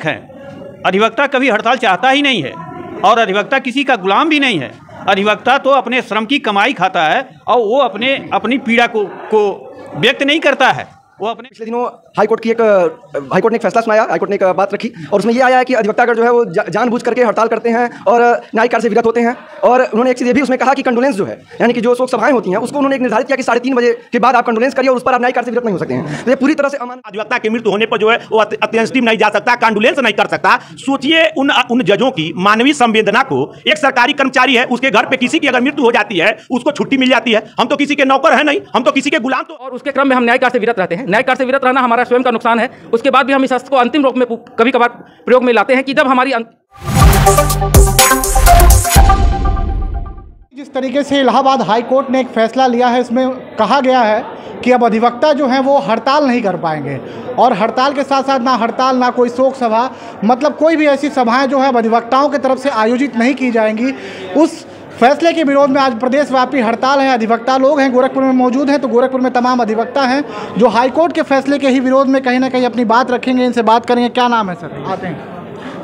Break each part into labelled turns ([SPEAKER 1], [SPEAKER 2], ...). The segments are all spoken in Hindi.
[SPEAKER 1] हैं। अधिवक्ता कभी हड़ताल चाहता ही नहीं है और अधिवक्ता किसी का गुलाम भी नहीं है। अधिवक्ता तो अपने श्रम की कमाई खाता है और वो अपनी पीड़ा को व्यक्त नहीं करता है। वो अपने
[SPEAKER 2] पिछले दिनों हाईकोर्ट ने एक फैसला सुनाया, हाईकोर्ट ने एक बात रखी और उसमें ये आया है कि अधिवक्ता अगर जो है वो जानबूझ करके हड़ताल करते हैं और न्यायिक कार्य से विरत होते हैं। और उन्होंने एक चीज़ ये भी उसमें कहा कि कंडोलेंस जो है, यानी कि जो शोक सभाएं होती हैं, उसको उन्होंने एक निर्धारित किया कि 3:30 बजे के बाद आप कंडोलेंस करिए और उस पर आप न्यायिक कार्य से विरत नहीं हो सकते हैं। तो ये पूरी तरह से अमानवीय।
[SPEAKER 3] अधिवक्ता की मृत्यु होने पर जो है वो अत्यंतिम नहीं जा सकता, कंडोलेंस नहीं कर सकता। सोचिए उन जजों की मानवीय संवेदना को। एक सरकारी कर्मचारी है, उसके घर पे किसी की अगर मृत्यु हो जाती है, उसको छुट्टी मिल जाती है। हम तो किसी के नौकर है नहीं, हम तो किसी के गुलाम। तो
[SPEAKER 4] और उसके क्रम में हम न्यायिक कार्य से विरत रहते हैं। न्यायिक कार्य से विरत रहना हमारा स्वयं का नुकसान है। उसके बाद भी हम इस अस्त्र को अंतिम रूप में कभी कभार प्रयोग में लाते हैं कि जब हमारी
[SPEAKER 5] जिस तरीके से इलाहाबाद हाई कोर्ट ने एक फैसला लिया है, इसमें कहा गया है कि अब अधिवक्ता जो हैं वो हड़ताल नहीं कर पाएंगे और हड़ताल के साथ साथ ना हड़ताल ना कोई शोक सभा, मतलब कोई भी ऐसी सभाएं जो है अधिवक्ताओं की तरफ से आयोजित नहीं की जाएंगी। उस फैसले के विरोध में आज प्रदेशव्यापी हड़ताल है। अधिवक्ता लोग हैं गोरखपुर में मौजूद हैं, तो गोरखपुर में तमाम अधिवक्ता हैं जो हाईकोर्ट के फैसले के ही विरोध में कहीं ना कहीं अपनी बात रखेंगे। इनसे बात करेंगे। क्या नाम है सर? आते हैं।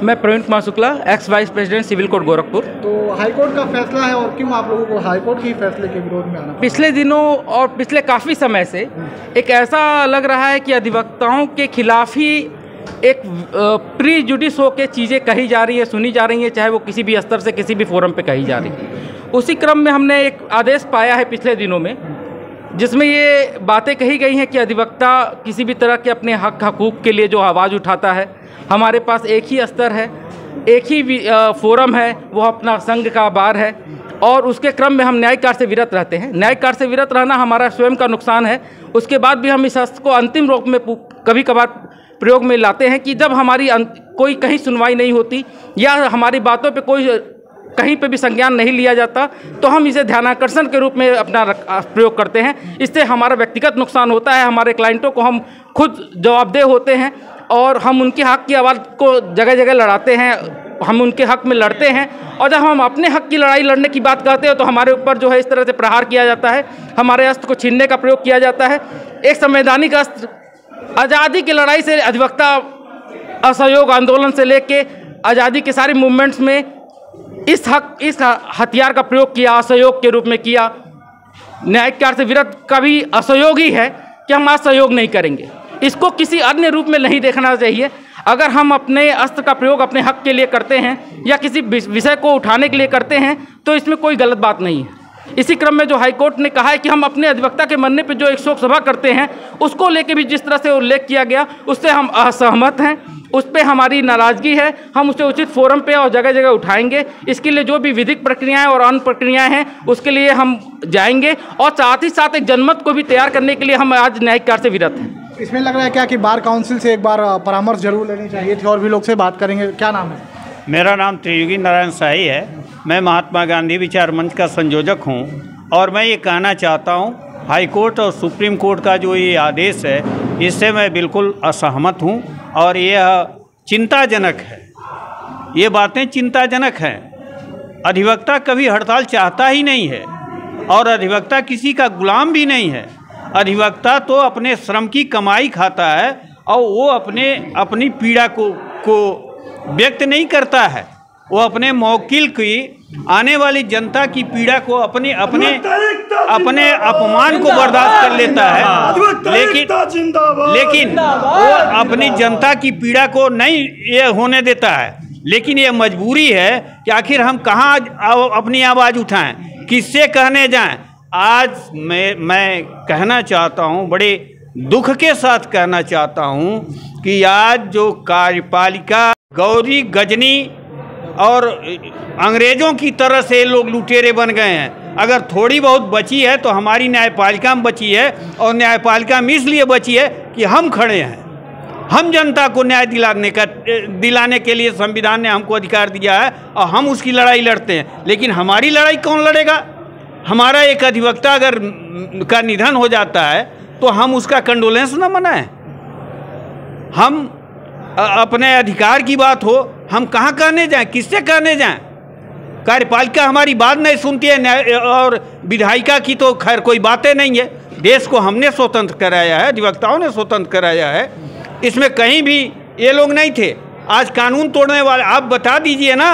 [SPEAKER 4] मैं Praveen Kumar Shukla, ex vice president civil court Gorakhpur.
[SPEAKER 5] तो हाईकोर्ट का फैसला है और क्यों आप लोगों को हाईकोर्ट के फैसले के विरोध में आना?
[SPEAKER 4] पिछले दिनों और पिछले काफ़ी समय से एक ऐसा लग रहा है कि अधिवक्ताओं के खिलाफ ही एक प्री जुडिस होकर चीज़ें कही जा रही है, सुनी जा रही हैं, चाहे वो किसी भी स्तर से किसी भी फोरम पे कही जा रही है। उसी क्रम में हमने एक आदेश पाया है पिछले दिनों में, जिसमें ये बातें कही गई हैं कि अधिवक्ता किसी भी तरह के अपने हक हकूक़ के लिए जो आवाज़ उठाता है, हमारे पास एक ही स्तर है, एक ही फोरम है, वो अपना संघ का बार है और उसके क्रम में हम न्यायिक कार्य से विरत रहते हैं। न्यायिक कार्य से विरत रहना हमारा स्वयं का नुकसान है। उसके बाद भी हम इस अस्त्र को अंतिम रूप में कभी कभार प्रयोग में लाते हैं कि जब हमारी कोई कहीं सुनवाई नहीं होती या हमारी बातों पे कोई कहीं पे भी संज्ञान नहीं लिया जाता, तो हम इसे ध्यानाकर्षण के रूप में अपना प्रयोग करते हैं। इससे हमारा व्यक्तिगत नुकसान होता है, हमारे क्लाइंटों को हम खुद जवाबदेह होते हैं और हम उनके हक की आवाज़ को जगह जगह लड़ाते हैं, हम उनके हक में लड़ते हैं। और जब हम अपने हक की लड़ाई लड़ने की बात करते हैं तो हमारे ऊपर जो है इस तरह से प्रहार किया जाता है, हमारे अस्त्र को छीनने का प्रयोग किया जाता है। एक संवैधानिक अस्त्र आज़ादी की लड़ाई से अधिवक्ता असहयोग आंदोलन से लेके आज़ादी के सारे मूवमेंट्स में इस हथियार का प्रयोग किया, असहयोग के रूप में किया। न्यायिक कार्य से विरत का भी असहयोग ही है कि हम असहयोग नहीं करेंगे। इसको किसी अन्य रूप में नहीं देखना चाहिए। अगर हम अपने अस्त्र का प्रयोग अपने हक के लिए करते हैं या किसी विषय को उठाने के लिए करते हैं तो इसमें कोई गलत बात नहीं है। इसी क्रम में जो हाईकोर्ट ने कहा है कि हम अपने अधिवक्ता के मरने पर जो एक शोक सभा करते हैं उसको लेके भी जिस तरह से उल्लेख किया गया उससे हम असहमत हैं, उस पर हमारी नाराज़गी है। हम उसे उचित फोरम पे और जगह जगह उठाएंगे। इसके लिए जो भी विधिक प्रक्रियाएं और अन्य प्रक्रियाएं हैं उसके लिए हम जाएंगे और साथ ही साथ एक जनमत को भी तैयार करने के लिए हम आज न्यायिक कार्य से विरत हैं।
[SPEAKER 5] इसमें लग रहा है क्या कि बार काउंसिल से एक बार परामर्श जरूर लेनी चाहिए थी और भी लोग से बात करेंगे। क्या नाम है?
[SPEAKER 1] मेरा नाम त्रियुगी नारायण शाही है। मैं महात्मा गांधी विचार मंच का संयोजक हूँ और मैं ये कहना चाहता हूँ हाई कोर्ट और सुप्रीम कोर्ट का जो ये आदेश है इससे मैं बिल्कुल असहमत हूँ और यह चिंताजनक है। ये बातें चिंताजनक हैं। अधिवक्ता कभी हड़ताल चाहता ही नहीं है और अधिवक्ता किसी का गुलाम भी नहीं है। अधिवक्ता तो अपने श्रम की कमाई खाता है और वो अपनी पीड़ा को व्यक्त नहीं करता है। वो अपने मौकिल की आने वाली जनता की पीड़ा को अपने अपमान को बर्दाश्त कर लेता है, लेकिन वो अपनी जनता की पीड़ा को नहीं ये होने देता है। लेकिन ये मजबूरी है कि आखिर हम कहाँ अपनी आवाज़ उठाएं, किससे कहने जाएं। आज मैं कहना चाहता हूँ, बड़े दुख के साथ कहना चाहता हूँ कि आज जो कार्यपालिका गौरी गजनी और अंग्रेज़ों की तरह से लोग लुटेरे बन गए हैं। अगर थोड़ी बहुत बची है तो हमारी न्यायपालिका में बची है और न्यायपालिका में इसलिए बची है कि हम खड़े हैं। हम जनता को न्याय दिलाने के लिए संविधान ने हमको अधिकार दिया है और हम उसकी लड़ाई लड़ते हैं। लेकिन हमारी लड़ाई कौन लड़ेगा? हमारा एक अधिवक्ता अगर का निधन हो जाता है तो हम उसका कंडोलेंस ना मनाएं। हम अपने अधिकार की बात हो, हम कहाँ कहने जाएं, किससे कहने जाएं? कार्यपालिका हमारी बात नहीं सुनती है और विधायिका की तो खैर कोई बातें नहीं है। देश को हमने स्वतंत्र कराया है, अधिवक्ताओं ने स्वतंत्र कराया है। इसमें कहीं भी ये लोग नहीं थे आज कानून तोड़ने वाले, आप बता दीजिए ना,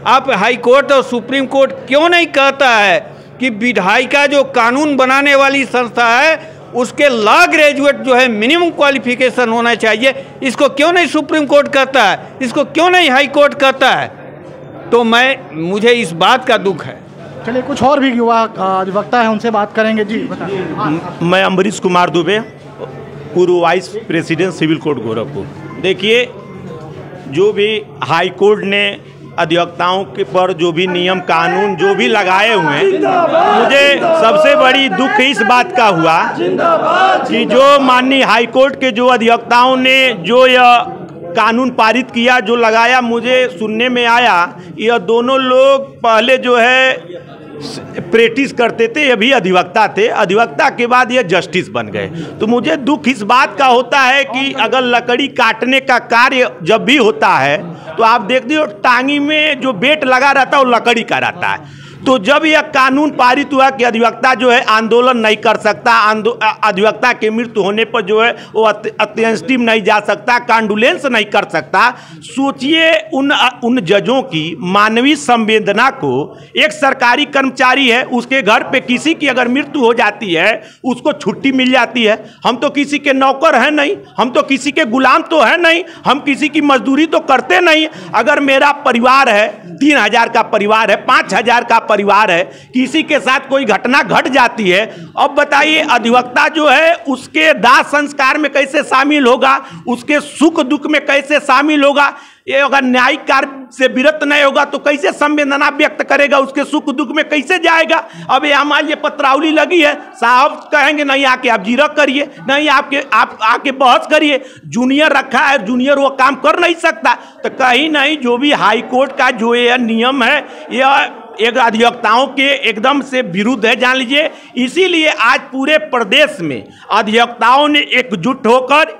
[SPEAKER 1] आप हाई कोर्ट और सुप्रीम कोर्ट क्यों नहीं कहता है कि विधायिका जो कानून बनाने वाली संस्था है उसके लॉ ग्रेजुएट जो है मिनिमम क्वालिफिकेशन होना चाहिए? इसको क्यों नहीं सुप्रीम कोर्ट कहता है, इसको क्यों नहीं हाई कोर्ट कहता है? तो मुझे इस बात का दुख है।
[SPEAKER 5] चलिए, कुछ और भी युवा अधिवक्ता है, उनसे बात करेंगे। जी बताइए।
[SPEAKER 3] मैं अम्बरीश कुमार दुबे, पूर्व vice president civil court Gorakhpur. देखिए, जो भी हाई कोर्ट ने अधिवक्ताओं के पर जो भी नियम कानून जो भी लगाए हुए हैं, मुझे सबसे बड़ी दुख इस बात का हुआ कि जो माननीय हाई कोर्ट के जो अधिवक्ताओं ने जो यह कानून पारित किया, जो लगाया, मुझे सुनने में आया यह दोनों लोग पहले जो है प्रैक्टिस करते थे, ये भी अधिवक्ता थे, अधिवक्ता के बाद ये जस्टिस बन गए। तो मुझे दुख इस बात का होता है कि अगर लकड़ी काटने का कार्य जब भी होता है तो आप देखते हो टांगी में जो बेट लगा रहता है वो लकड़ी का रहता है। तो जब यह कानून पारित हुआ कि अधिवक्ता जो है आंदोलन नहीं कर सकता, अधिवक्ता के मृत्यु होने पर जो है वो अत्यंतिम नहीं जा सकता, कंडोलेंस नहीं कर सकता, सोचिए उन जजों की मानवीय संवेदना को। एक सरकारी कर्मचारी है, उसके घर पे किसी की अगर मृत्यु हो जाती है उसको छुट्टी मिल जाती है। हम तो किसी के नौकर हैं नहीं, हम तो किसी के गुलाम तो है नहीं, हम किसी की मजदूरी तो करते नहीं। अगर मेरा परिवार है, 3000 का परिवार है, 5000 का परिवार है, किसी के साथ कोई घटना घट जाती है, अब बताइए अधिवक्ता जो है उसके दाह संस्कार में कैसे शामिल होगा, उसके सुख दुख में कैसे शामिल होगा? ये अगर न्यायिक कार्य से विरत नहीं होगा तो कैसे संवेदना व्यक्त करेगा, उसके सुख दुख में कैसे जाएगा? अब ये हमारी ये पत्रावली लगी है, साहब कहेंगे नहीं आके आप जीरा करिए, नहीं आप आके बहस करिए, जूनियर रखा है, जूनियर वो काम कर नहीं सकता। तो कहीं नहीं, जो भी हाई कोर्ट का जो ये नियम है यह एक अधिवक्ताओं के एकदम से विरुद्ध है, जान लीजिए। इसीलिए आज पूरे प्रदेश में अधिवक्ताओं ने एकजुट होकर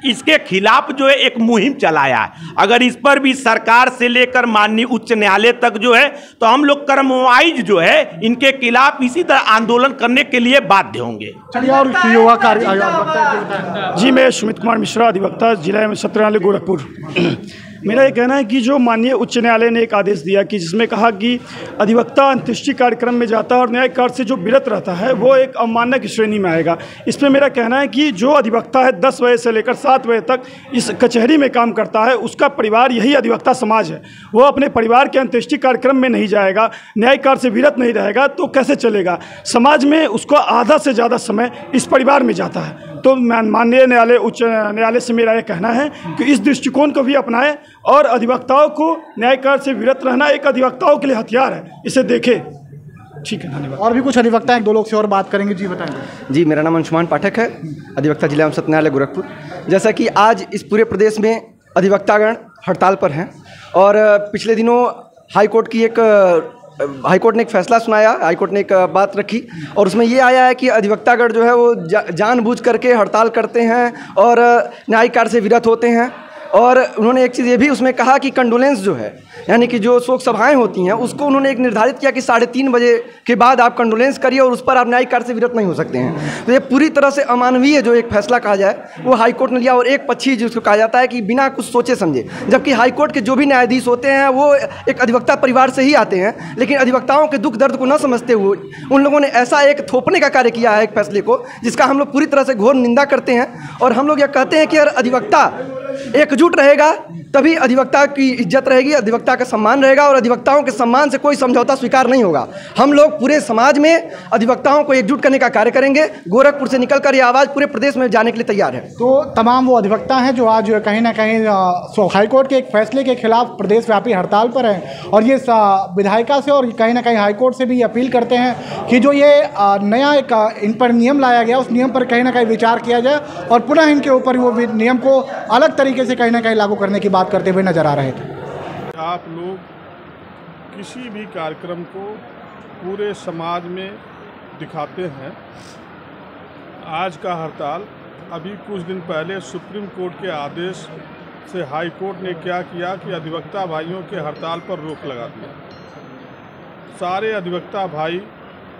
[SPEAKER 3] इसके खिलाफ जो है एक मुहिम चलाया है। अगर इस पर भी सरकार से लेकर माननीय उच्च न्यायालय तक जो है तो हम लोग क्रमवाइज जो है इनके खिलाफ इसी तरह आंदोलन करने के लिए बाध्य होंगे।
[SPEAKER 5] और युवा कार्य
[SPEAKER 6] जी, मैं सुमित कुमार मिश्रा, अधिवक्ता, जिला सत्र न्यायालय गोरखपुर। मेरा ये कहना है कि जो माननीय उच्च न्यायालय ने एक आदेश दिया कि जिसमें कहा कि अधिवक्ता अंत्येष्टि कार्यक्रम में जाता है और न्यायिक कार्य से जो विरत रहता है वो एक अवमानना की श्रेणी में आएगा। इस पर मेरा कहना है कि जो अधिवक्ता है 10 बजे से लेकर 7 बजे तक इस कचहरी में काम करता है, उसका परिवार यही अधिवक्ता समाज है। वो अपने परिवार के अंत्येष्टि कार्यक्रम में नहीं जाएगा, न्यायिक कार्य से विरत नहीं रहेगा तो कैसे चलेगा? समाज में उसको आधा से ज़्यादा समय इस परिवार में जाता है। तो माननीय न्यायालय, उच्च न्यायालय से मेरा ये कहना है कि इस दृष्टिकोण को भी अपनाएं और अधिवक्ताओं को न्यायिक कार्य से विरत रहना एक अधिवक्ताओं के लिए हथियार है, इसे देखें। ठीक है, धन्यवाद।
[SPEAKER 5] और भी कुछ अधिवक्ता हैं, 2 लोग से और बात करेंगे। जी बताएंगे।
[SPEAKER 2] जी, मेरा नाम अंशुमान पाठक है, अधिवक्ता जिला एवं सत्र न्यायालय गोरखपुर। जैसा कि आज इस पूरे प्रदेश में अधिवक्तागण हड़ताल पर हैं और पिछले दिनों हाईकोर्ट ने एक फैसला सुनाया, हाईकोर्ट ने एक बात रखी और उसमें ये आया है कि अधिवक्तागण जो है वो जानबूझ करके हड़ताल करते हैं और न्यायिक कार्य से विरत होते हैं। और उन्होंने एक चीज़ ये भी उसमें कहा कि कंडोलेंस जो है, यानी कि जो शोक सभाएं होती हैं उसको उन्होंने एक निर्धारित किया कि 3:30 बजे के बाद आप कंडोलेंस करिए और उस पर आप न्यायिक कार्य से विरत नहीं हो सकते हैं। तो ये पूरी तरह से अमानवीय जो एक फैसला कहा जाए वो हाईकोर्ट ने लिया और एक पक्षी जिसको कहा जाता है कि बिना कुछ सोचे समझे। जबकि हाईकोर्ट के जो भी न्यायाधीश होते हैं वो एक अधिवक्ता परिवार से ही आते हैं, लेकिन अधिवक्ताओं के दुख दर्द को न समझते हुए उन लोगों ने ऐसा एक थोपने का कार्य किया है एक फैसले को, जिसका हम लोग पूरी तरह से घोर निंदा करते हैं। और हम लोग यह कहते हैं कि अगर अधिवक्ता एकजुट रहेगा तभी अधिवक्ता की इज्जत रहेगी, अधिवक्ता का सम्मान रहेगा और अधिवक्ताओं के सम्मान से कोई समझौता स्वीकार नहीं होगा। हम लोग पूरे समाज में अधिवक्ताओं को एकजुट करने का कार्य करेंगे। गोरखपुर से निकलकर ये आवाज़ पूरे प्रदेश में जाने के लिए तैयार है।
[SPEAKER 5] तो तमाम वो अधिवक्ता हैं जो आज कहीं ना कहीं हाईकोर्ट के एक फैसले के खिलाफ प्रदेशव्यापी हड़ताल पर हैं और ये विधायिका से और कहीं ना कहीं हाईकोर्ट से भी अपील करते हैं कि जो ये नया एक इन पर नियम लाया गया उस नियम पर कहीं ना कहीं विचार किया जाए और पुनः इनके ऊपर वो नियम को अलग तरीके से कहीं ना कहीं लागू करने की बात करते हुए नजर आ रहे थे।
[SPEAKER 7] आप लोग किसी भी कार्यक्रम को पूरे समाज में दिखाते हैं। आज का हड़ताल अभी कुछ दिन पहले सुप्रीम कोर्ट के आदेश से हाई कोर्ट ने क्या किया कि अधिवक्ता भाइयों के हड़ताल पर रोक लगा दिया। सारे अधिवक्ता भाई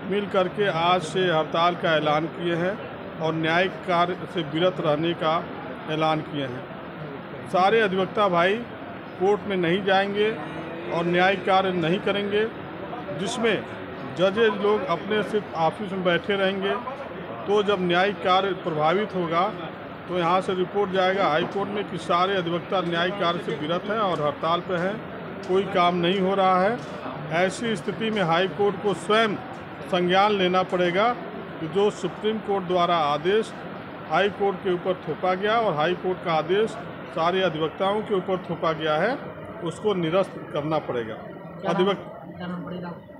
[SPEAKER 7] मिल करके आज से हड़ताल का ऐलान किए हैं और न्यायिक कार्य से विरत रहने का ऐलान किए हैं। सारे अधिवक्ता भाई कोर्ट में नहीं जाएंगे और न्यायिक कार्य नहीं करेंगे, जिसमें जजेज लोग अपने सिर्फ ऑफिस में बैठे रहेंगे। तो जब न्यायिक कार्य प्रभावित होगा तो यहाँ से रिपोर्ट जाएगा हाई कोर्ट में कि सारे अधिवक्ता न्यायिक कार्य से विरत हैं और हड़ताल पे हैं, कोई काम नहीं हो रहा है। ऐसी स्थिति में हाई कोर्ट को स्वयं संज्ञान लेना पड़ेगा कि जो सुप्रीम कोर्ट द्वारा आदेश हाई कोर्ट के ऊपर थोपा गया और हाई कोर्ट का आदेश सारे अधिवक्ताओं के ऊपर थोपा गया है, उसको निरस्त करना पड़ेगा।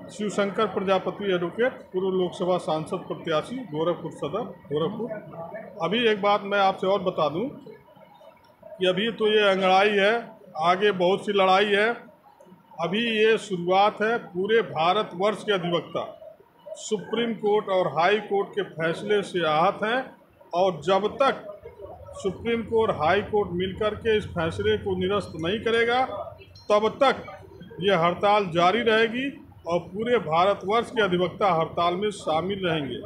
[SPEAKER 7] शिवशंकर प्रजापति एडवोकेट, पूर्व लोकसभा सांसद प्रत्याशी, गोरखपुर सदर, गोरखपुर। अभी एक बात मैं आपसे और बता दूं कि अभी तो ये अंगड़ाई है, आगे बहुत सी लड़ाई है। अभी ये शुरुआत है। पूरे भारतवर्ष के अधिवक्ता सुप्रीम कोर्ट और हाई कोर्ट के फैसले से आहत हैं और जब तक सुप्रीम कोर्ट हाई कोर्ट मिलकर के इस फैसले को निरस्त नहीं करेगा तब तक ये हड़ताल जारी रहेगी और पूरे भारतवर्ष के अधिवक्ता हड़ताल में शामिल रहेंगे।